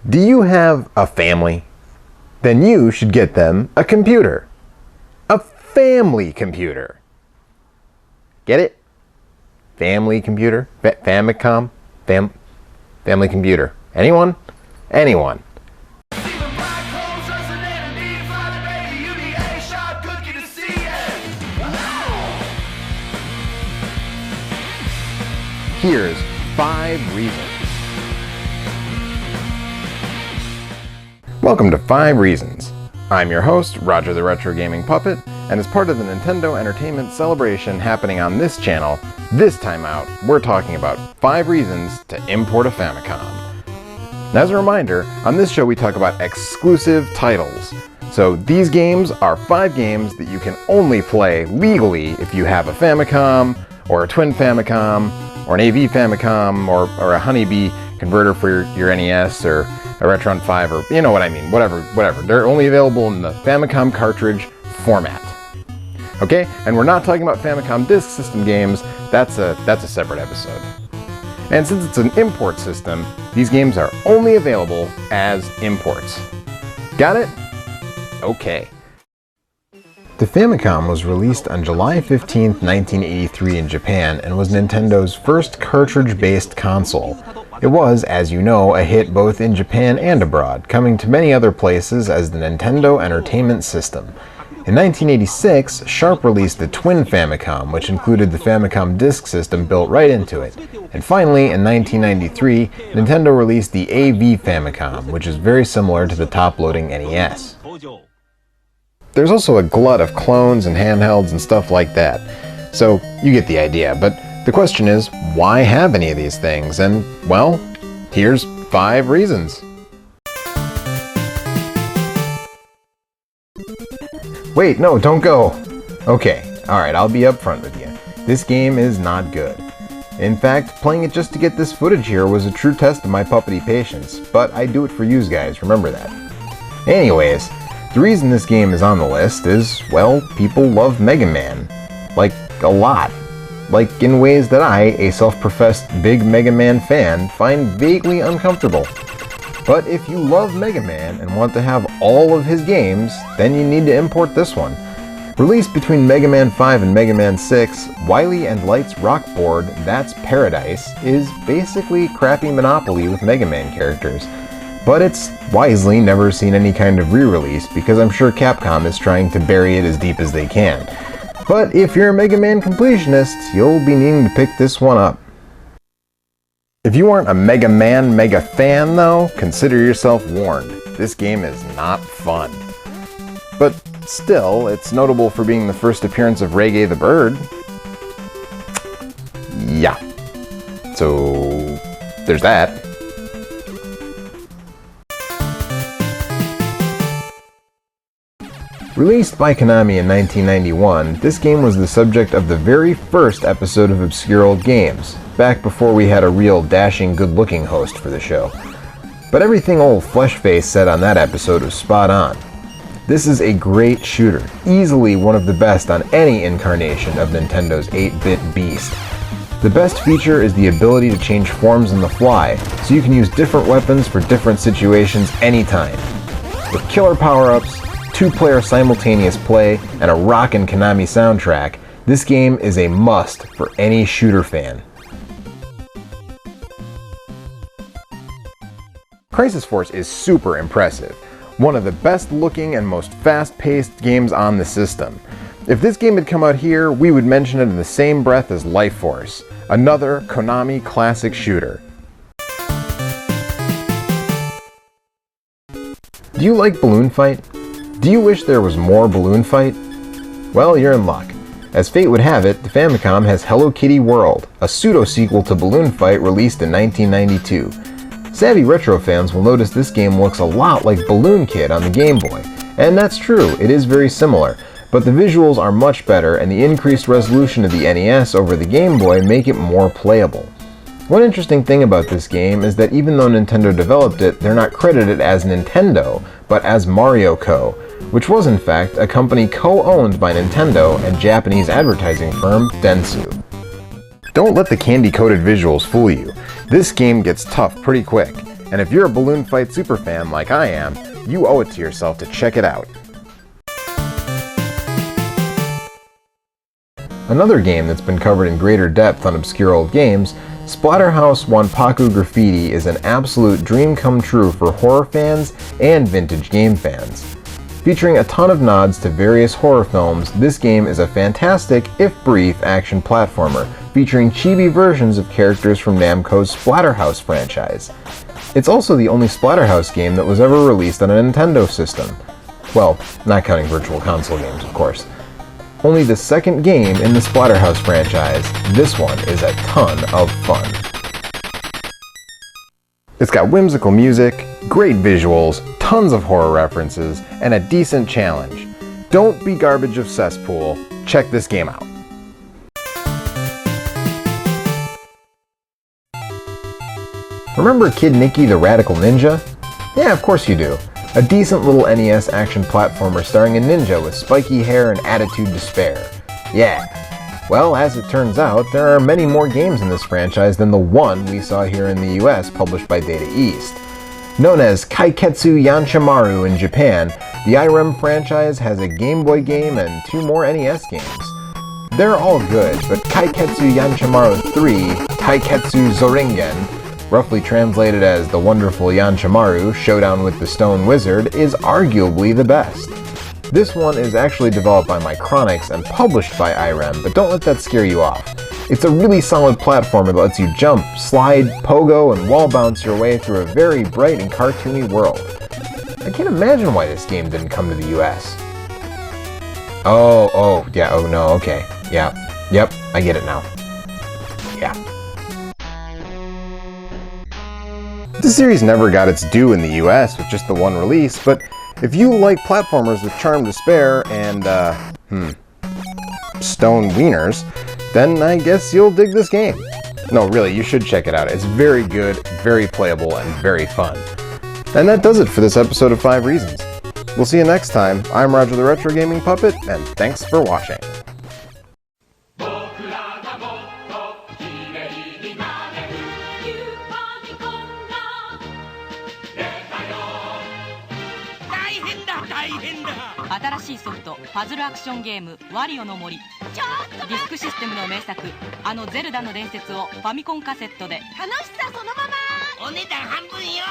Do you have a family? Then you should get them a computer. A family computer. Get it? Family computer? Famicom? Family computer. Anyone? Anyone. Here's 5 reasons. Welcome to 5 Reasons. I'm your host, Roger the Retro Gaming Puppet, and as part of the Nintendo Entertainment celebration happening on this channel, this time out, we're talking about 5 reasons to import a Famicom. As a reminder, on this show we talk about exclusive titles. So these games are 5 games that you can only play legally if you have a Famicom, or a Twin Famicom, or an AV Famicom, or a Honeybee converter for your NES, or a Retron 5, or you know what I mean, whatever. They're only available in the Famicom cartridge format. Okay, and we're not talking about Famicom Disk System games, that's a separate episode. And since it's an import system, these games are only available as imports. Got it? Okay. The Famicom was released on July 15, 1983 in Japan and was Nintendo's first cartridge-based console. It was, as you know, a hit both in Japan and abroad, coming to many other places as the Nintendo Entertainment System. In 1986, Sharp released the Twin Famicom, which included the Famicom Disk System built right into it. And finally, in 1993, Nintendo released the AV Famicom, which is very similar to the top-loading NES. There's also a glut of clones and handhelds and stuff like that, so you get the idea, but the question is, why have any of these things? And, well, here's 5 reasons. Wait, no, don't go! Okay, alright, I'll be upfront with you. This game is not good. In fact, playing it just to get this footage here was a true test of my puppety patience, but I do it for you guys, remember that. Anyways, the reason this game is on the list is, well, people love Megaman. Like, a lot. Like in ways that I, a self-professed big Megaman fan, find vaguely uncomfortable. But if you love Megaman and want to have all of his games, then you need to import this one. Released between Mega Man 5 and Mega Man 6, Wily and Light's rock board, That's Paradise, is basically crappy Monopoly with Mega Man characters. But it's wisely never seen any kind of re-release because I'm sure Capcom is trying to bury it as deep as they can. But if you're a Mega Man completionist, you'll be needing to pick this one up. If you aren't a Mega Man mega fan though, consider yourself warned. This game is not fun. But still, it's notable for being the first appearance of Reggae the Bird. Yeah. So, there's that. Released by Konami in 1991, this game was the subject of the very first episode of Obscure Old Games, back before we had a real dashing good-looking host for the show. But everything old Fleshface said on that episode was spot on. This is a great shooter, easily one of the best on any incarnation of Nintendo's 8-bit beast. The best feature is the ability to change forms on the fly, so you can use different weapons for different situations anytime. With killer power-ups, 2-player simultaneous play, and a rockin' Konami soundtrack, this game is a must for any shooter fan. Crisis Force is super impressive. One of the best looking and most fast-paced games on the system. If this game had come out here, we would mention it in the same breath as Life Force, another Konami classic shooter. Do you like Balloon Fight? Do you wish there was more Balloon Fight? Well, you're in luck. As fate would have it, the Famicom has Hello Kitty World, a pseudo-sequel to Balloon Fight released in 1992. Savvy retro fans will notice this game looks a lot like Balloon Kid on the Game Boy. And that's true, it is very similar, but the visuals are much better and the increased resolution of the NES over the Game Boy make it more playable. One interesting thing about this game is that even though Nintendo developed it, they're not credited as Nintendo, but as Mario Co., which was in fact a company co-owned by Nintendo and Japanese advertising firm Dentsu. Don't let the candy-coated visuals fool you. This game gets tough pretty quick. And if you're a Balloon Fight superfan like I am, you owe it to yourself to check it out. Another game that's been covered in greater depth on Obscure Old Games, Splatterhouse Wanpaku Graffiti is an absolute dream come true for horror fans and vintage game fans. Featuring a ton of nods to various horror films, this game is a fantastic, if brief, action platformer, featuring chibi versions of characters from Namco's Splatterhouse franchise. It's also the only Splatterhouse game that was ever released on a Nintendo system. Well, not counting Virtual Console games, of course. Only the second game in the Splatterhouse franchise, this one is a ton of fun. It's got whimsical music, great visuals, tons of horror references, and a decent challenge. Don't be garbage of cesspool, check this game out. Remember Kid Nicky the Radical Ninja? Yeah, of course you do. A decent little NES action platformer starring a ninja with spiky hair and attitude to spare. Yeah. Well, as it turns out, there are many more games in this franchise than the one we saw here in the US published by Data East. Known as Kaiketsu Yanchamaru in Japan, the IREM franchise has a Game Boy game and 2 more NES games. They're all good, but Kaiketsu Yanchamaru 3, Taiketsu Zoringen, roughly translated as The Wonderful Yanchamaru Showdown with the Stone Wizard, is arguably the best. This one is actually developed by Micronix and published by IREM, but don't let that scare you off. It's a really solid platformer that lets you jump, slide, pogo, and wall bounce your way through a very bright and cartoony world. I can't imagine why this game didn't come to the US. Oh no, okay. Yep, I get it now. Yeah. This series never got its due in the US with just the one release, but if you like platformers with charm to spare and, stone wieners, then I guess you'll dig this game. No, really, you should check it out. It's very good, very playable, and very fun. And that does it for this episode of 5 Reasons. We'll see you next time. I'm Roger the Retro Gaming Puppet, and thanks for watching.新しいソフトパズルアクションゲームワリオの森、ディスクシステムの名作あのゼルダの伝説をファミコンカセットで。楽しさそのまま。お値段半分よ。